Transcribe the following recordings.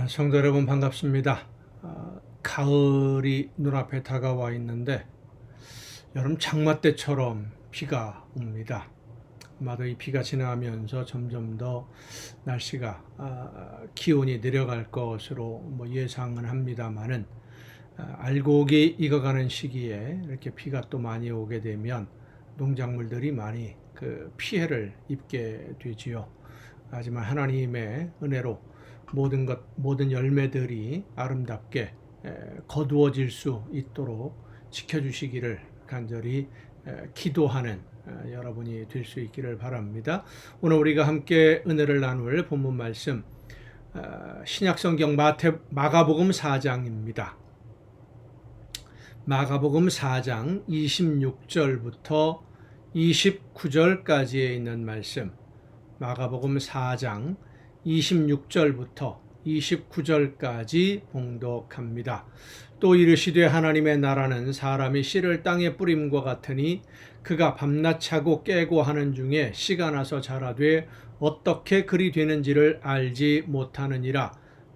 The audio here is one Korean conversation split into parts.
성도 여러분 반갑습니다. 가을이 눈앞에 다가와 있는데 여름 장마 때처럼 비가 옵니다. 아마도 이 비가 지나가면서 점점 더 날씨가 기온이 내려갈 것으로 예상은 합니다만은 알곡이 익어가는 시기에 이렇게 비가 또 많이 오게 되면 농작물들이 많이 그 피해를 입게 되지요. 하지만 하나님의 은혜로 모든 열매들이 아름답게 거두어질 수 있도록 지켜주시기를 간절히 기도하는 여러분이 될 수 있기를 바랍니다. 오늘 우리가 함께 은혜를 나눌 본문 말씀 신약성경 마가복음 4장입니다. 마가복음 4장 26절부터 29절까지에 있는 말씀, 마가복음 4장 26절부터 29절까지 봉독합니다. 또 이르시되 하나님의 나라는 사람이 씨를 땅에 뿌림과 같으니 그가 밤낮 차고 깨고 하는 중에 씨가 나서 자라되 어떻게 그리 되는지를 알지 못하느니라.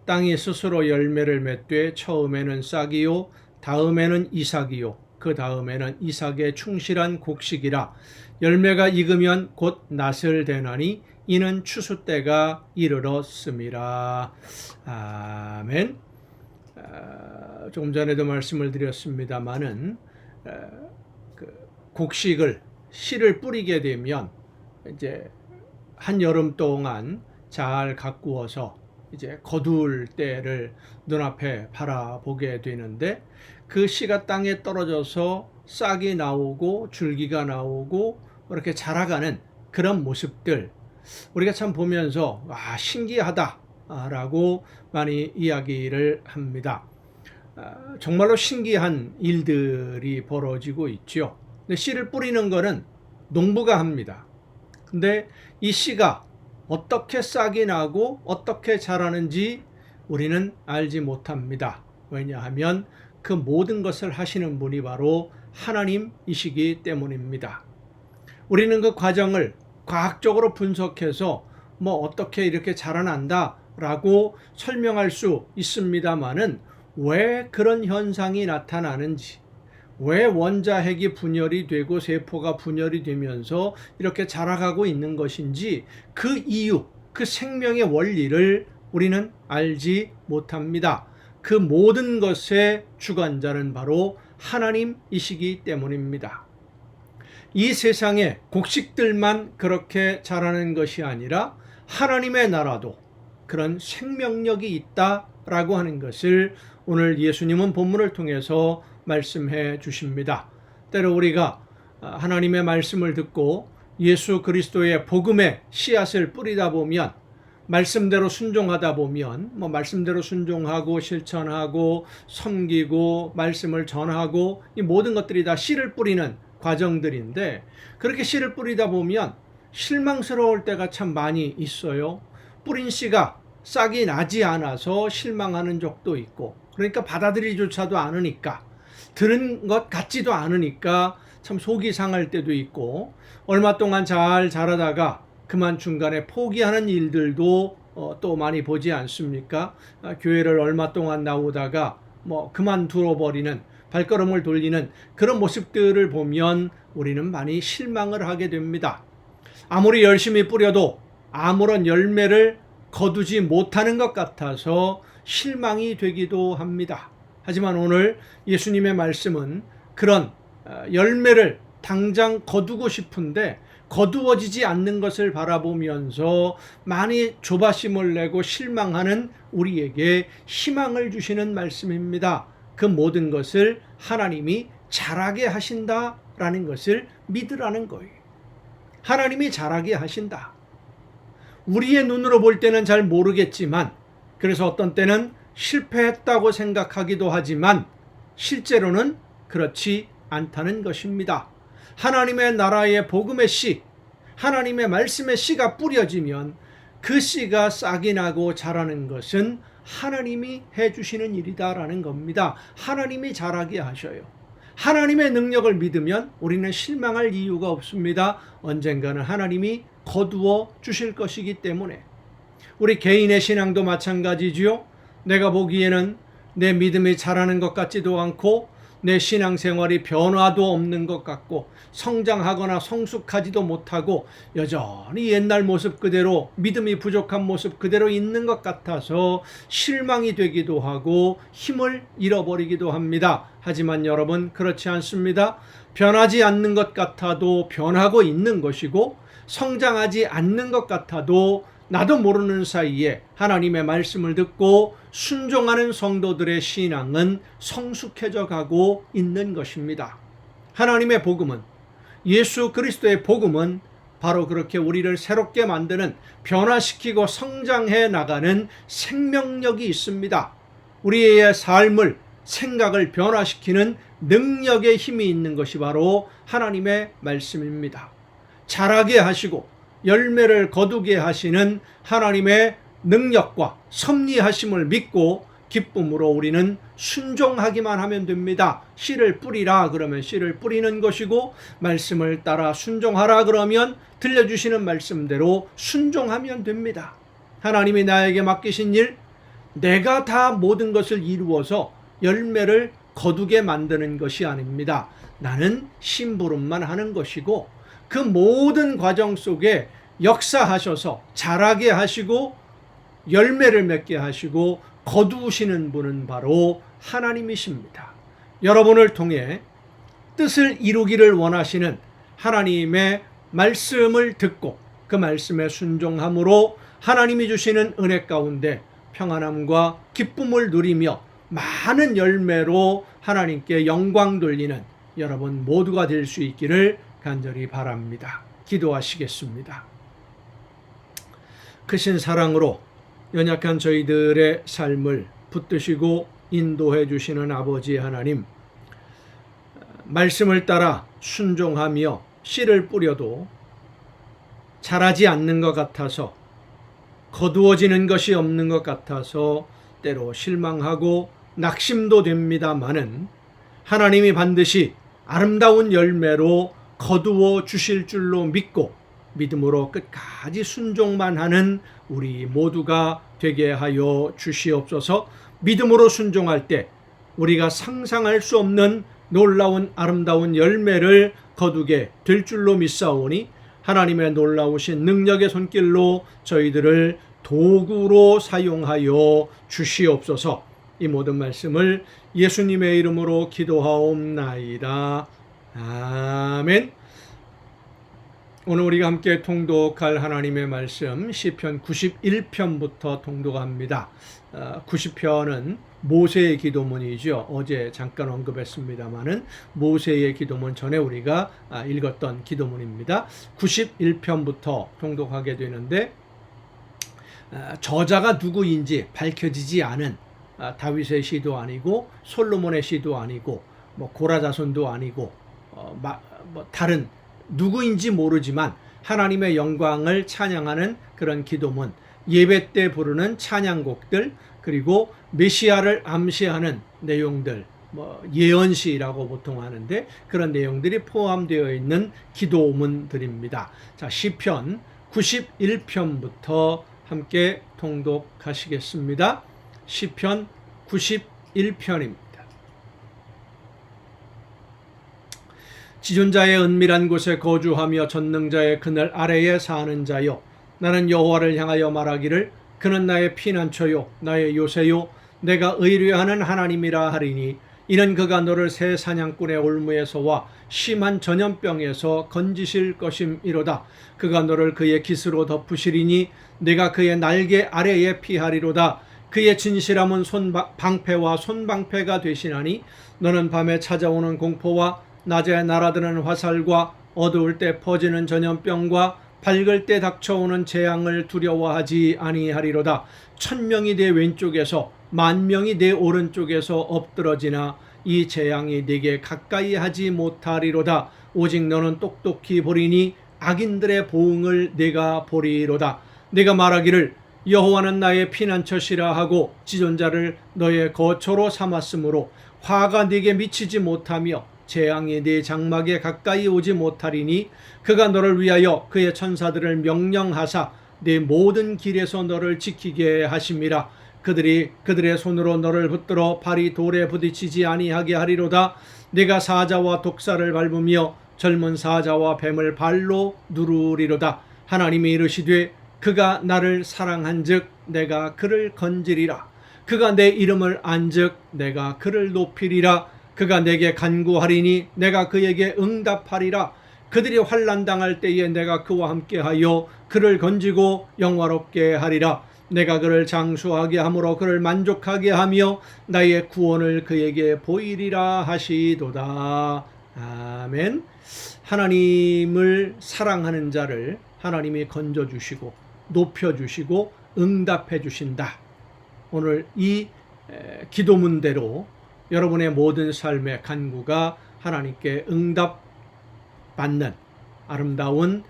땅이 스스로 열매를 맺되 처음에는 싹이요 다음에는 이삭이요 그 다음에는 이삭의 충실한 곡식이라. 열매가 익으면 곧 낫을 대나니 이는 추수 때가 이르렀음이라. 아멘. 조금 전에도 말씀을 드렸습니다마는 곡식을 씨를 뿌리게 되면 이제 한 여름 동안 잘 가꾸어서 이제 거둘 때를 눈앞에 바라보게 되는데 그 씨가 땅에 떨어져서 싹이 나오고 줄기가 나오고 이렇게 자라가는 그런 모습들 우리가 참 보면서 신기하다라고 많이 이야기를 합니다. 정말로 신기한 일들이 벌어지고 있죠. 근데 씨를 뿌리는 거는 농부가 합니다. 근데 이 씨가 어떻게 싹이 나고 어떻게 자라는지 우리는 알지 못합니다. 왜냐하면 그 모든 것을 하시는 분이 바로 하나님이시기 때문입니다. 우리는 그 과정을 과학적으로 분석해서 어떻게 이렇게 자라난다라고 설명할 수 있습니다만은 왜 그런 현상이 나타나는지, 왜 원자핵이 분열이 되고 세포가 분열이 되면서 이렇게 자라가고 있는 것인지 그 이유, 그 생명의 원리를 우리는 알지 못합니다. 그 모든 것의 주관자는 바로 하나님이시기 때문입니다. 이 세상에 곡식들만 그렇게 자라는 것이 아니라 하나님의 나라도 그런 생명력이 있다라고 하는 것을 오늘 예수님은 본문을 통해서 말씀해 주십니다. 때로 우리가 하나님의 말씀을 듣고 예수 그리스도의 복음의 씨앗을 뿌리다 보면 말씀대로 순종하다 보면 말씀대로 순종하고 실천하고 섬기고 말씀을 전하고 이 모든 것들이 다 씨를 뿌리는 과정들인데 그렇게 씨를 뿌리다 보면 실망스러울 때가 참 많이 있어요. 뿌린 씨가 싹이 나지 않아서 실망하는 적도 있고 그러니까 받아들이지조차도 않으니까 들은 것 같지도 않으니까 참 속이 상할 때도 있고 얼마 동안 잘 자라다가 그만 중간에 포기하는 일들도 또 많이 보지 않습니까? 교회를 얼마 동안 나오다가 그만두어버리는 발걸음을 돌리는 그런 모습들을 보면 우리는 많이 실망을 하게 됩니다. 아무리 열심히 뿌려도 아무런 열매를 거두지 못하는 것 같아서 실망이 되기도 합니다. 하지만 오늘 예수님의 말씀은 그런 열매를 당장 거두고 싶은데 거두어지지 않는 것을 바라보면서 많이 조바심을 내고 실망하는 우리에게 희망을 주시는 말씀입니다. 그 모든 것을 하나님이 자라게 하신다라는 것을 믿으라는 거예요. 하나님이 자라게 하신다. 우리의 눈으로 볼 때는 잘 모르겠지만 그래서 어떤 때는 실패했다고 생각하기도 하지만 실제로는 그렇지 않다는 것입니다. 하나님의 나라의 복음의 씨, 하나님의 말씀의 씨가 뿌려지면 그 씨가 싹이 나고 자라는 것은 하나님이 해주시는 일이다라는 겁니다. 하나님이 자라게 하셔요. 하나님의 능력을 믿으면 우리는 실망할 이유가 없습니다. 언젠가는 하나님이 거두어 주실 것이기 때문에. 우리 개인의 신앙도 마찬가지지요. 내가 보기에는 내 믿음이 자라는 것 같지도 않고 내 신앙생활이 변화도 없는 것 같고 성장하거나 성숙하지도 못하고 여전히 옛날 모습 그대로 믿음이 부족한 모습 그대로 있는 것 같아서 실망이 되기도 하고 힘을 잃어버리기도 합니다. 하지만 여러분, 그렇지 않습니다. 변하지 않는 것 같아도 변하고 있는 것이고 성장하지 않는 것 같아도 나도 모르는 사이에 하나님의 말씀을 듣고 순종하는 성도들의 신앙은 성숙해져 가고 있는 것입니다. 하나님의 복음은, 예수 그리스도의 복음은 바로 그렇게 우리를 새롭게 만드는, 변화시키고 성장해 나가는 생명력이 있습니다. 우리의 삶을, 생각을 변화시키는 능력의 힘이 있는 것이 바로 하나님의 말씀입니다. 자라게 하시고 열매를 거두게 하시는 하나님의 능력과 섭리하심을 믿고 기쁨으로 우리는 순종하기만 하면 됩니다. 씨를 뿌리라 그러면 씨를 뿌리는 것이고, 말씀을 따라 순종하라 그러면 들려주시는 말씀대로 순종하면 됩니다. 하나님이 나에게 맡기신 일, 내가 다 모든 것을 이루어서 열매를 거두게 만드는 것이 아닙니다. 나는 심부름만 하는 것이고 그 모든 과정 속에 역사하셔서 자라게 하시고 열매를 맺게 하시고 거두시는 분은 바로 하나님이십니다. 여러분을 통해 뜻을 이루기를 원하시는 하나님의 말씀을 듣고 그 말씀에 순종함으로 하나님이 주시는 은혜 가운데 평안함과 기쁨을 누리며 많은 열매로 하나님께 영광 돌리는 여러분 모두가 될 수 있기를 간절히 바랍니다. 기도하시겠습니다. 크신 사랑으로 연약한 저희들의 삶을 붙드시고 인도해 주시는 아버지 하나님, 말씀을 따라 순종하며 씨를 뿌려도 자라지 않는 것 같아서, 거두어지는 것이 없는 것 같아서 때로 실망하고 낙심도 됩니다마는 하나님이 반드시 아름다운 열매로 거두어 주실 줄로 믿고 믿음으로 끝까지 순종만 하는 우리 모두가 되게 하여 주시옵소서. 믿음으로 순종할 때 우리가 상상할 수 없는 놀라운 아름다운 열매를 거두게 될 줄로 믿사오니 하나님의 놀라우신 능력의 손길로 저희들을 도구로 사용하여 주시옵소서. 이 모든 말씀을 예수님의 이름으로 기도하옵나이다. 아멘. 오늘 우리가 함께 통독할 하나님의 말씀 시편 91편부터 통독합니다. 90편은 모세의 기도문이죠. 어제 잠깐 언급했습니다마는 모세의 기도문 전에 우리가 읽었던 기도문입니다. 91편부터 통독하게 되는데 저자가 누구인지 밝혀지지 않은 다윗의 시도 아니고 솔로몬의 시도 아니고 고라 자손도 아니고 다른 누구인지 모르지만 하나님의 영광을 찬양하는 그런 기도문, 예배 때 부르는 찬양곡들, 그리고 메시아를 암시하는 내용들, 예언시라고 보통 하는데 그런 내용들이 포함되어 있는 기도문들입니다. 자, 시편 91편부터 함께 통독하시겠습니다. 시편 91편입니다. 지존자의 은밀한 곳에 거주하며 전능자의 그늘 아래에 사는 자여, 나는 여호와를 향하여 말하기를 그는 나의 피난처요 나의 요새요 내가 의뢰하는 하나님이라 하리니, 이는 그가 너를 새 사냥꾼의 올무에서와 심한 전염병에서 건지실 것임이로다. 그가 너를 그의 깃으로 덮으시리니 내가 그의 날개 아래에 피하리로다. 그의 진실함은 방패와 손방패가 되시나니, 너는 밤에 찾아오는 공포와 낮에 날아드는 화살과 어두울 때 퍼지는 전염병과 밝을 때 닥쳐오는 재앙을 두려워하지 아니하리로다. 1000명이 내 왼쪽에서 10,000명이 내 오른쪽에서 엎드러지나 이 재앙이 네게 가까이 하지 못하리로다. 오직 너는 똑똑히 보리니 악인들의 보응을 네가 보리로다. 네가 말하기를 여호와는 나의 피난처시라 하고 지존자를 너의 거처로 삼았으므로 화가 네게 미치지 못하며 재앙이 네 장막에 가까이 오지 못하리니, 그가 너를 위하여 그의 천사들을 명령하사 네 모든 길에서 너를 지키게 하심이라. 그들의 손으로 너를 붙들어 발이 돌에 부딪히지 아니하게 하리로다. 네가 사자와 독사를 밟으며 젊은 사자와 뱀을 발로 누르리로다. 하나님이 이르시되 그가 나를 사랑한즉 내가 그를 건지리라. 그가 내 이름을 안즉 내가 그를 높이리라. 그가 내게 간구하리니 내가 그에게 응답하리라. 그들이 환난 당할 때에 내가 그와 함께하여 그를 건지고 영화롭게 하리라. 내가 그를 장수하게 함으로 그를 만족하게 하며 나의 구원을 그에게 보이리라 하시도다. 아멘. 하나님을 사랑하는 자를 하나님이 건져주시고 높여주시고 응답해 주신다. 오늘 이 기도문대로 여러분의 모든 삶의 간구가 하나님께 응답받는 아름다운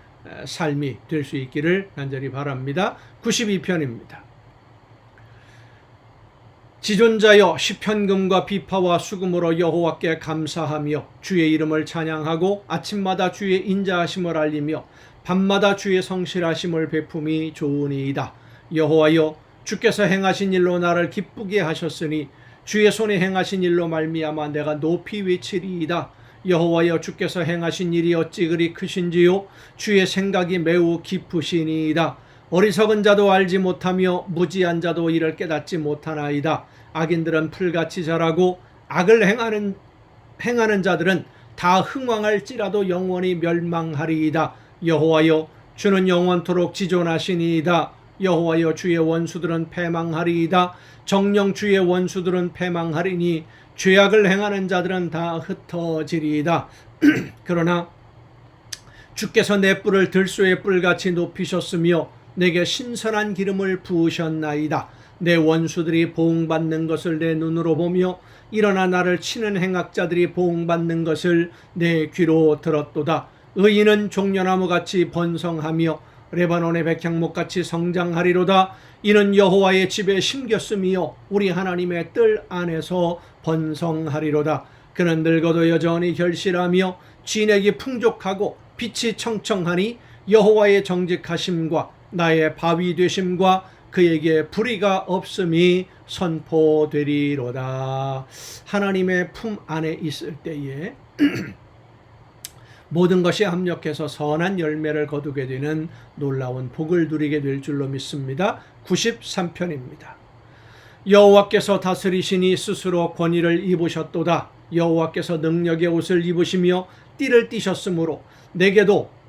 삶이 될 수 있기를 간절히 바랍니다. 92편입니다. 지존자여 시편금과 비파와 수금으로 여호와께 감사하며 주의 이름을 찬양하고 아침마다 주의 인자하심을 알리며 밤마다 주의 성실하심을 베품이 좋으니이다. 여호와여 주께서 행하신 일로 나를 기쁘게 하셨으니 주의 손에 행하신 일로 말미암아 내가 높이 외치리이다. 여호와여 주께서 행하신 일이 어찌 그리 크신지요. 주의 생각이 매우 깊으시니이다. 어리석은 자도 알지 못하며 무지한 자도 이를 깨닫지 못하나이다. 악인들은 풀같이 자라고 악을 행하는 자들은 다 흥왕할지라도 영원히 멸망하리이다. 여호와여 주는 영원토록 지존하시니이다. 여호와여 주의 원수들은 패망하리이다. 정녕 주의 원수들은 패망하리니 죄악을 행하는 자들은 다 흩어지리이다. 그러나 주께서 내 뿔을 들소의 뿔같이 높이셨으며 내게 신선한 기름을 부으셨나이다. 내 원수들이 보응받는 것을 내 눈으로 보며 일어나 나를 치는 행악자들이 보응받는 것을 내 귀로 들었도다. 의인은 종려나무같이 번성하며 레바논의 백향목같이 성장하리로다. 이는 여호와의 집에 심겼으며 우리 하나님의 뜰 안에서 번성하리로다. 그는 늙어도 여전히 결실하며 진액이 풍족하고 빛이 청청하니 여호와의 정직하심과 나의 바위 되심과 그에게 불의가 없음이 선포되리로다. 하나님의 품 안에 있을 때에 모든 것이 합력해서 선한 열매를 거두게 되는 놀라운 복을 누리게 될 줄로 믿습니다. 93편입니다. 여호와께서 다스리시니 스스로 권위를 입으셨도다. 여호와께서 능력의 옷을 입으시며 띠를 띠셨으므로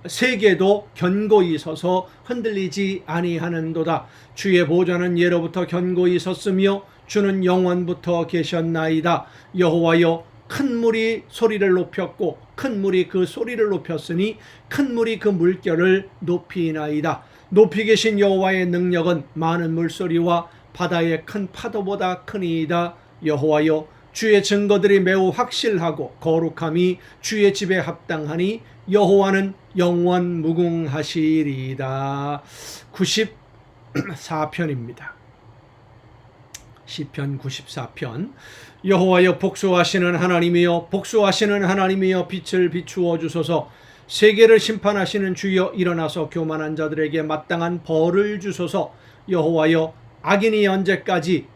세계도 견고히 서서 흔들리지 아니하는도다. 주의 보좌는 예로부터 견고히 섰으며 주는 영원부터 계셨나이다. 여호와여 큰 물이 소리를 높였고 큰 물이 그 소리를 높였으니 큰 물이 그 물결을 높이나이다. 높이 계신 여호와의 능력은 많은 물소리와 바다의 큰 파도보다 크니이다. 여호와여 주의 증거들이 매우 확실하고 거룩함이 주의 집에 합당하니 여호와는 영원 무궁하시리이다. 94편입니다. 시편 94편. 여호와여 복수하시는 하나님이여 복수하시는 하나님이여 빛을 비추어 주소서. 세계를 심판하시는 주여 일어나서 교만한 자들에게 마땅한 벌을 주소서. 여호와여 악인이 언제까지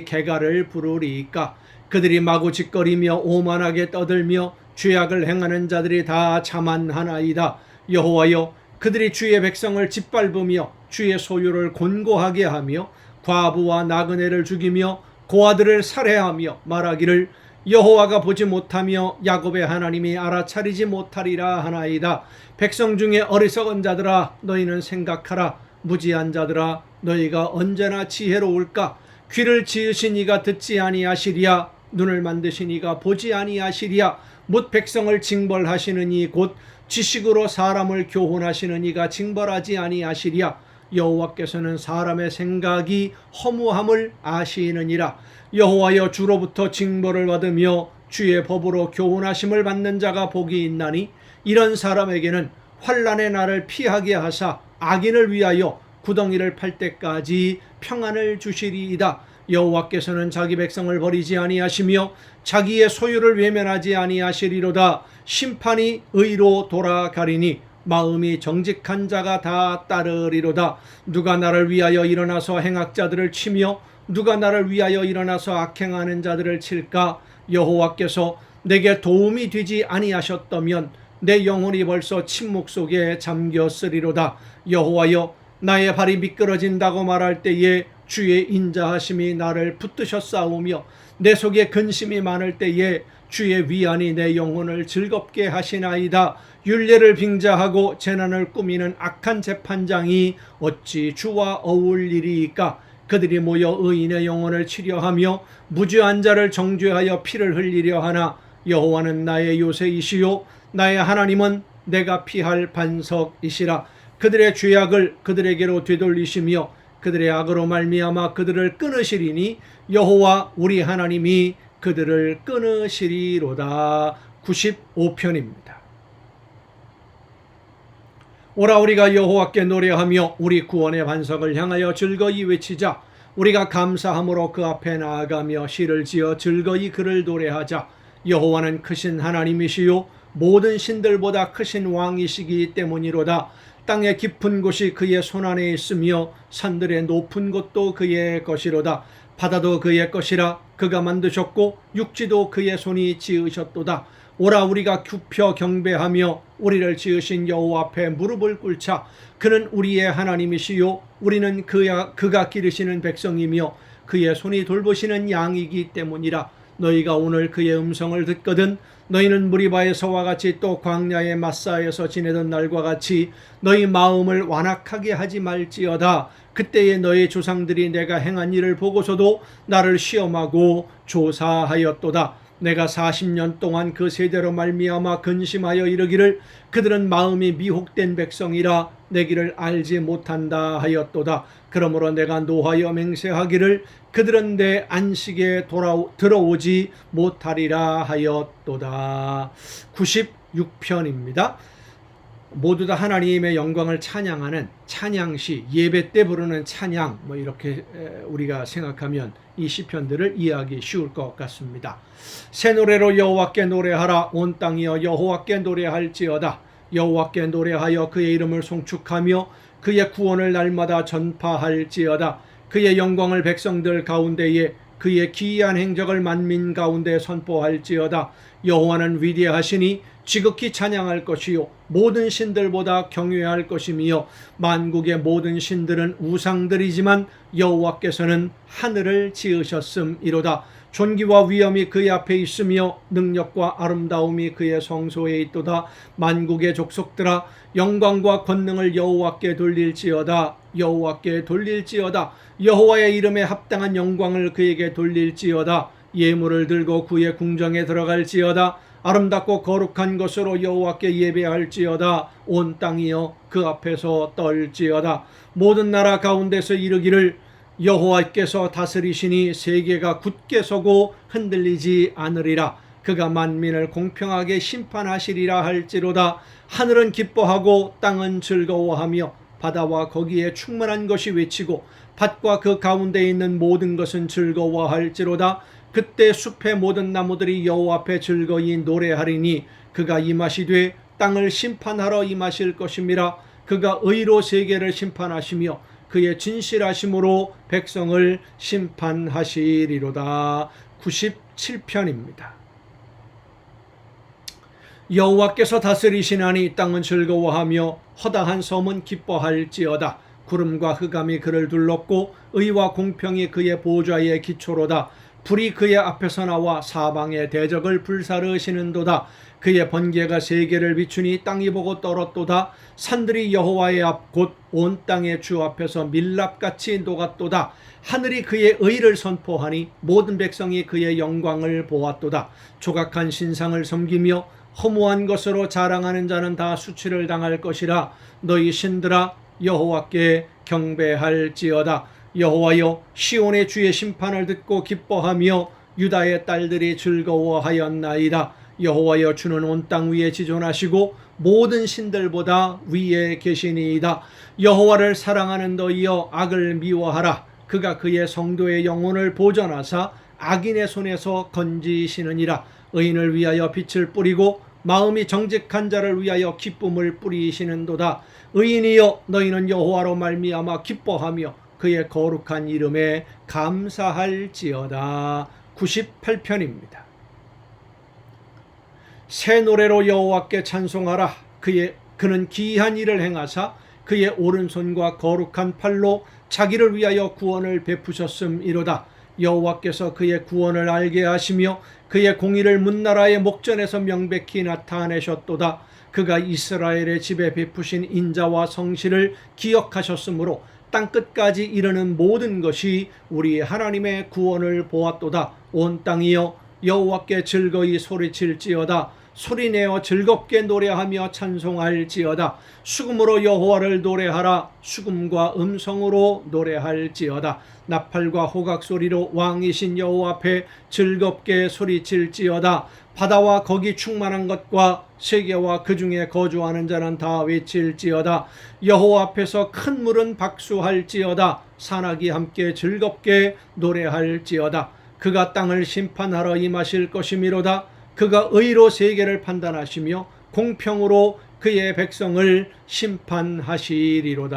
개가를 부르리이까. 그들이 마구 짓거리며 오만하게 떠들며 죄악을 행하는 자들이 다 자만하나이다. 여호와여 그들이 주의 백성을 짓밟으며 주의 소유를 곤고하게 하며 과부와 나그네를 죽이며 고아들을 살해하며 말하기를 여호와가 보지 못하며 야곱의 하나님이 알아차리지 못하리라 하나이다. 백성 중에 어리석은 자들아 너희는 생각하라. 무지한 자들아 너희가 언제나 지혜로울까. 귀를 지으신 이가 듣지 아니하시리야. 눈을 만드신 이가 보지 아니하시리야. 못 백성을 징벌하시는 이 곧 지식으로 사람을 교훈하시는 이가 징벌하지 아니하시리야. 여호와께서는 사람의 생각이 허무함을 아시느니라. 여호와여 주로부터 징벌을 받으며 주의 법으로 교훈하심을 받는 자가 복이 있나니 이런 사람에게는 환난의 날을 피하게 하사 악인을 위하여 구덩이를 팔 때까지 평안을 주시리이다. 여호와께서는 자기 백성을 버리지 아니하시며 자기의 소유를 외면하지 아니하시리로다. 심판이 의로 돌아가리니 마음이 정직한 자가 다 따르리로다. 누가 나를 위하여 일어나서 행악자들을 치며 누가 나를 위하여 일어나서 악행하는 자들을 칠까? 여호와께서 내게 도움이 되지 아니하셨다면 내 영혼이 벌써 침묵 속에 잠겼으리로다. 여호와여, 나의 발이 미끄러진다고 말할 때에 주의 인자하심이 나를 붙드셨사오며 내 속에 근심이 많을 때에 주의 위안이 내 영혼을 즐겁게 하시나이다. 율례를 빙자하고 재난을 꾸미는 악한 재판장이 어찌 주와 어울리리이까? 그들이 모여 의인의 영혼을 치려하며 무죄한 자를 정죄하여 피를 흘리려 하나 여호와는 나의 요새이시요 나의 하나님은 내가 피할 반석이시라. 그들의 죄악을 그들에게로 되돌리시며 그들의 악으로 말미암아 그들을 끊으시리니 여호와 우리 하나님이 그들을 끊으시리로다. 95편입니다. 오라 우리가 여호와께 노래하며 우리 구원의 반석을 향하여 즐거이 외치자. 우리가 감사함으로 그 앞에 나아가며 시를 지어 즐거이 그를 노래하자. 여호와는 크신 하나님이시요 모든 신들보다 크신 왕이시기 때문이로다. 땅의 깊은 곳이 그의 손안에 있으며 산들의 높은 곳도 그의 것이로다. 바다도 그의 것이라. 그가 만드셨고 육지도 그의 손이 지으셨도다. 오라 우리가 굽혀 경배하며 우리를 지으신 여호와 앞에 무릎을 꿇자. 그는 우리의 하나님이시요 우리는 그가 기르시는 백성이며 그의 손이 돌보시는 양이기 때문이라. 너희가 오늘 그의 음성을 듣거든 너희는 무리바에서와 같이 또 광야의 마사에서 지내던 날과 같이 너희 마음을 완악하게 하지 말지어다. 그때에 너희 조상들이 내가 행한 일을 보고서도 나를 시험하고 조사하였도다. 내가 40년 동안 그 세대로 말미암아 근심하여 이르기를 그들은 마음이 미혹된 백성이라 내 길을 알지 못한다 하였도다. 그러므로 내가 노하여 맹세하기를 그들은 내 안식에 들어오지 못하리라 하였도다. 96편입니다. 모두 다 하나님의 영광을 찬양하는 찬양시, 예배 때 부르는 찬양, 이렇게 우리가 생각하면 이 시편들을 이해하기 쉬울 것 같습니다. 새 노래로 여호와께 노래하라. 온 땅이여 여호와께 노래할지어다. 여호와께 노래하여 그의 이름을 송축하며 그의 구원을 날마다 전파할지어다. 그의 영광을 백성들 가운데에 그의 기이한 행적을 만민 가운데 선포할지어다. 여호와는 위대하시니 지극히 찬양할 것이요 모든 신들보다 경외할 것이며 만국의 모든 신들은 우상들이지만 여호와께서는 하늘을 지으셨음이로다. 존귀와 위엄이 그의 앞에 있으며 능력과 아름다움이 그의 성소에 있도다. 만국의 족속들아 영광과 권능을 여호와께 돌릴지어다. 여호와께 돌릴지어다. 여호와의 이름에 합당한 영광을 그에게 돌릴지어다. 예물을 들고 그의 궁정에 들어갈지어다. 아름답고 거룩한 것으로 여호와께 예배할지어다. 온 땅이여 그 앞에서 떨지어다. 모든 나라 가운데서 이르기를 여호와께서 다스리시니 세계가 굳게 서고 흔들리지 않으리라. 그가 만민을 공평하게 심판하시리라 할지로다. 하늘은 기뻐하고 땅은 즐거워하며 바다와 거기에 충만한 것이 외치고 밭과 그 가운데 있는 모든 것은 즐거워할지로다. 그때 숲의 모든 나무들이 여호와 앞에 즐거이 노래하리니 그가 임하시되 땅을 심판하러 임하실 것임이라. 그가 의로 세계를 심판하시며 그의 진실하심으로 백성을 심판하시리로다. 97편입니다. 여호와께서 다스리시나니 땅은 즐거워하며 허다한 섬은 기뻐할지어다. 구름과 흑암이 그를 둘렀고 의와 공평이 그의 보좌의 기초로다. 불이 그의 앞에서 나와 사방의 대적을 불사르시는도다. 그의 번개가 세계를 비추니 땅이 보고 떨었도다. 산들이 여호와의 앞 곧 온 땅의 주 앞에서 밀랍같이 녹았도다. 하늘이 그의 의를 선포하니 모든 백성이 그의 영광을 보았도다. 조각한 신상을 섬기며 허무한 것으로 자랑하는 자는 다 수치를 당할 것이라. 너희 신들아 여호와께 경배할지어다. 여호와여 시온의 주의 심판을 듣고 기뻐하며 유다의 딸들이 즐거워하였나이다. 여호와여 주는 온 땅 위에 지존하시고 모든 신들보다 위에 계시니이다. 여호와를 사랑하는 너희여 악을 미워하라. 그가 그의 성도의 영혼을 보전하사 악인의 손에서 건지시느니라. 의인을 위하여 빛을 뿌리고 마음이 정직한 자를 위하여 기쁨을 뿌리시는도다. 의인이여 너희는 여호와로 말미암아 기뻐하며 그의 거룩한 이름에 감사할지어다. 98편입니다. 새 노래로 여호와께 찬송하라. 그는 기이한 일을 행하사 그의 오른손과 거룩한 팔로 자기를 위하여 구원을 베푸셨음이로다. 여호와께서 그의 구원을 알게 하시며 그의 공의를 문나라의 목전에서 명백히 나타내셨도다. 그가 이스라엘의 집에 베푸신 인자와 성실을 기억하셨으므로 땅끝까지 이르는 모든 것이 우리 하나님의 구원을 보았도다. 온 땅이여 여호와께 즐거이 소리칠지어다. 소리내어 즐겁게 노래하며 찬송할지어다. 수금으로 여호와를 노래하라. 수금과 음성으로 노래할지어다. 나팔과 호각 소리로 왕이신 여호와 앞에 즐겁게 소리칠지어다. 바다와 거기 충만한 것과 세계와 그 중에 거주하는 자는 다 외칠지어다. 여호와 앞에서 큰 물은 박수할지어다. 산악이 함께 즐겁게 노래할지어다. 그가 땅을 심판하러 임하실 것이미로다. 그가 의로 세계를 판단하시며 공평으로 그의 백성을 심판하시리로다.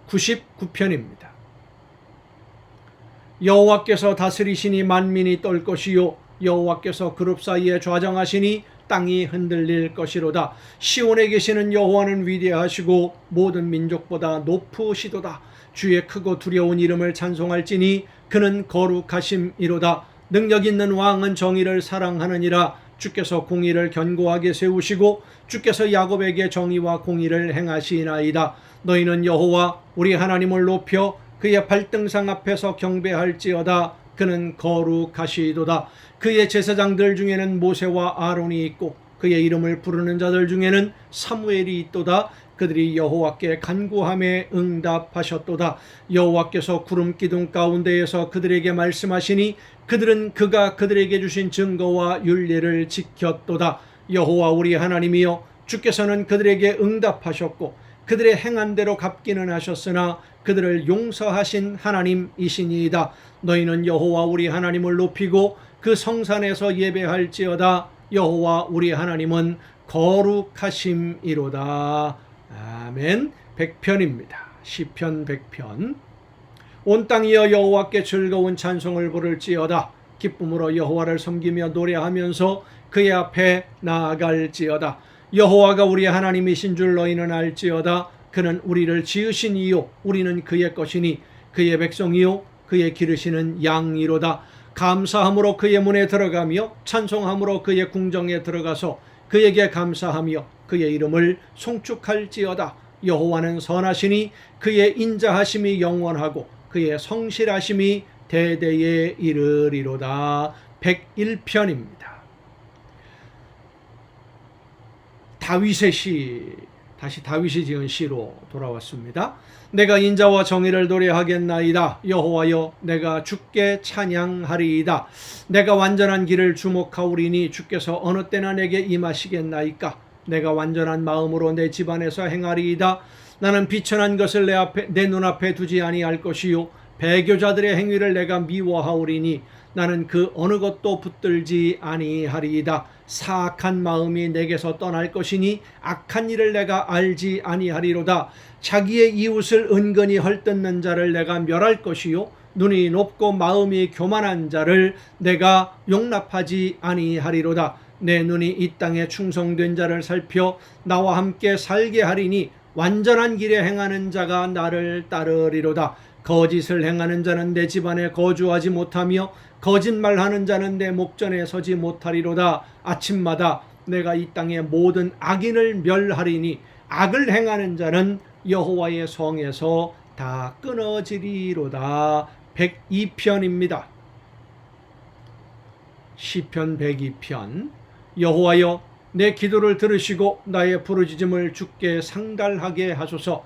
99편입니다. 여호와께서 다스리시니 만민이 떨 것이요 여호와께서 그룹 사이에 좌정하시니 땅이 흔들릴 것이로다. 시온에 계시는 여호와는 위대하시고 모든 민족보다 높으시도다. 주의 크고 두려운 이름을 찬송할지니 그는 거룩하심이로다. 능력 있는 왕은 정의를 사랑하느니라. 주께서 공의를 견고하게 세우시고 주께서 야곱에게 정의와 공의를 행하시나이다. 너희는 여호와 우리 하나님을 높여 그의 발등상 앞에서 경배할지어다. 그는 거룩하시도다. 그의 제사장들 중에는 모세와 아론이 있고 그의 이름을 부르는 자들 중에는 사무엘이 있도다. 그들이 여호와께 간구함에 응답하셨도다. 여호와께서 구름 기둥 가운데에서 그들에게 말씀하시니 그들은 그가 그들에게 주신 증거와 율례를 지켰도다. 여호와 우리 하나님이여 주께서는 그들에게 응답하셨고 그들의 행한 대로 갚기는 하셨으나 그들을 용서하신 하나님이시니이다. 너희는 여호와 우리 하나님을 높이고 그 성산에서 예배할지어다. 여호와 우리 하나님은 거룩하심이로다. 아멘. 100편입니다. 시편 100편. 온 땅이여 여호와께 즐거운 찬송을 부를지어다. 기쁨으로 여호와를 섬기며 노래하면서 그의 앞에 나아갈지어다. 여호와가 우리 하나님이신 줄 너희는 알지어다. 그는 우리를 지으신 이요 우리는 그의 것이니 그의 백성이요 그의 기르시는 양이로다. 감사함으로 그의 문에 들어가며 찬송함으로 그의 궁정에 들어가서 그에게 감사하며 그의 이름을 송축할지어다. 여호와는 선하시니 그의 인자하심이 영원하고 그의 성실하심이 대대에 이르리로다. 101편입니다. 다윗의 시, 다시 다윗이 지은 시로 돌아왔습니다. 내가 인자와 정의를 노래하겠나이다. 여호와여 내가 주께 찬양하리이다. 내가 완전한 길을 주목하오리니 주께서 어느 때나 내게 임하시겠나이까. 내가 완전한 마음으로 내 집안에서 행하리이다. 나는 비천한 것을 내 눈앞에 두지 아니할 것이요 배교자들의 행위를 내가 미워하오리니 나는 그 어느 것도 붙들지 아니하리이다. 사악한 마음이 내게서 떠날 것이니 악한 일을 내가 알지 아니하리로다. 자기의 이웃을 은근히 헐뜯는 자를 내가 멸할 것이요 눈이 높고 마음이 교만한 자를 내가 용납하지 아니하리로다. 내 눈이 이 땅에 충성된 자를 살펴 나와 함께 살게 하리니 완전한 길에 행하는 자가 나를 따르리로다. 거짓을 행하는 자는 내 집안에 거주하지 못하며 거짓말하는 자는 내 목전에 서지 못하리로다. 아침마다 내가 이 땅의 모든 악인을 멸하리니 악을 행하는 자는 여호와의 성에서 다 끊어지리로다. 102편입니다. 시편 102편. 여호와여 내 기도를 들으시고 나의 부르짖음을 주께 상달하게 하소서.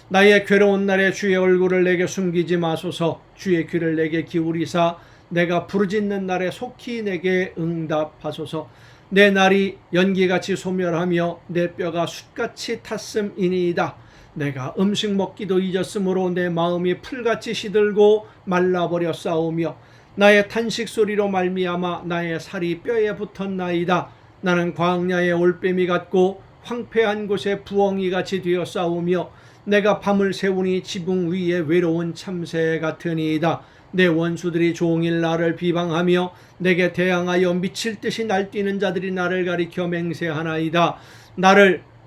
나의 괴로운 날에 주의 얼굴을 내게 숨기지 마소서. 주의 귀를 내게 기울이사 내가 부르짖는 날에 속히 내게 응답하소서. 내 날이 연기같이 소멸하며 내 뼈가 숯같이 탔음이니이다. 내가 음식 먹기도 잊었으므로 내 마음이 풀같이 시들고 말라버렸사오며 나의 탄식 소리로 말미암아 나의 살이 뼈에 붙었나이다. 나는 광야의 올빼미 같고 황폐한 곳에 부엉이 같이 되어 싸우며 내가 밤을 새우니 지붕 위에 외로운 참새 같으니이다. 내 원수들이 종일 나를 비방하며 내게 대항하여 미칠 듯이 날뛰는 자들이 나를 가리켜 맹세하나이다.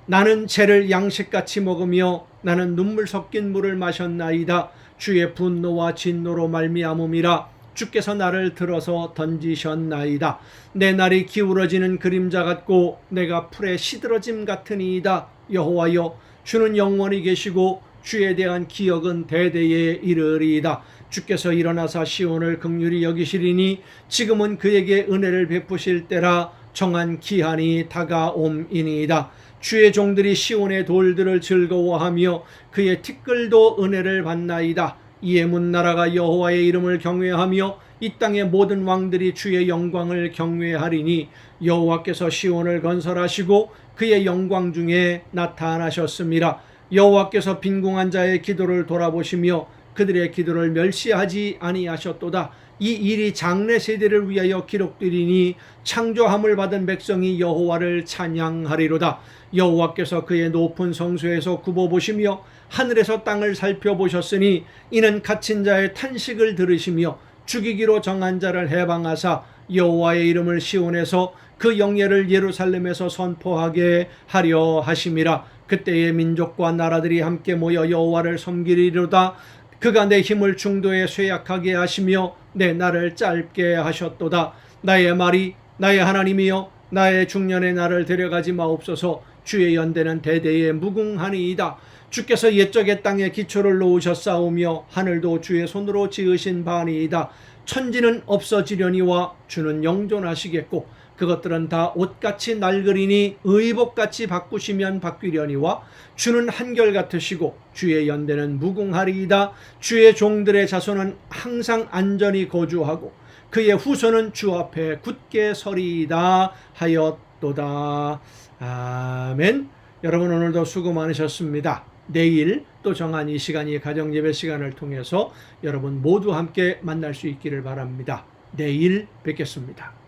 나는 죄를 양식같이 먹으며 나는 눈물 섞인 물을 마셨나이다. 주의 분노와 진노로 말미암음이라. 주께서 나를 들어서 던지셨나이다. 내 날이 기울어지는 그림자 같고 내가 풀에 시들어짐 같으니이다. 여호와여, 주는 영원히 계시고 주에 대한 기억은 대대에 이르리이다. 주께서 일어나사 시온을 긍휼히 여기시리니 지금은 그에게 은혜를 베푸실 때라. 정한 기한이 다가옴이니이다. 주의 종들이 시온의 돌들을 즐거워하며 그의 티끌도 은혜를 받나이다. 이에 문 나라가 여호와의 이름을 경외하며 이 땅의 모든 왕들이 주의 영광을 경외하리니 여호와께서 시온을 건설하시고 그의 영광 중에 나타나셨습니다. 여호와께서 빈궁한 자의 기도를 돌아보시며 그들의 기도를 멸시하지 아니하셨도다. 이 일이 장래 세대를 위하여 기록되리니 창조함을 받은 백성이 여호와를 찬양하리로다. 여호와께서 그의 높은 성소에서 굽어보시며 하늘에서 땅을 살펴보셨으니 이는 갇힌 자의 탄식을 들으시며 죽이기로 정한 자를 해방하사 여호와의 이름을 시온에서 그 영예를 예루살렘에서 선포하게 하려 하심이라. 그때의 민족과 나라들이 함께 모여 여호와를 섬기리로다. 그가 내 힘을 중도에 쇠약하게 하시며 내 날을 짧게 하셨도다. 나의 말이 나의 하나님이여, 나의 중년의 날을 데려가지 마옵소서. 주의 연대는 대대에 무궁하니이다. 주께서 옛적의 땅에 기초를 놓으셨사오며 하늘도 주의 손으로 지으신 바니이다. 천지는 없어지려니와 주는 영존하시겠고 그것들은 다 옷같이 낡으리니 의복같이 바꾸시면 바뀌려니와 주는 한결같으시고 주의 연대는 무궁하리이다. 주의 종들의 자손은 항상 안전히 거주하고 그의 후손은 주 앞에 굳게 서리이다 하였도다. 아멘. 여러분, 오늘도 수고 많으셨습니다. 내일 또 정한 이 시간이 가정예배 시간을 통해서 여러분 모두 함께 만날 수 있기를 바랍니다. 내일 뵙겠습니다.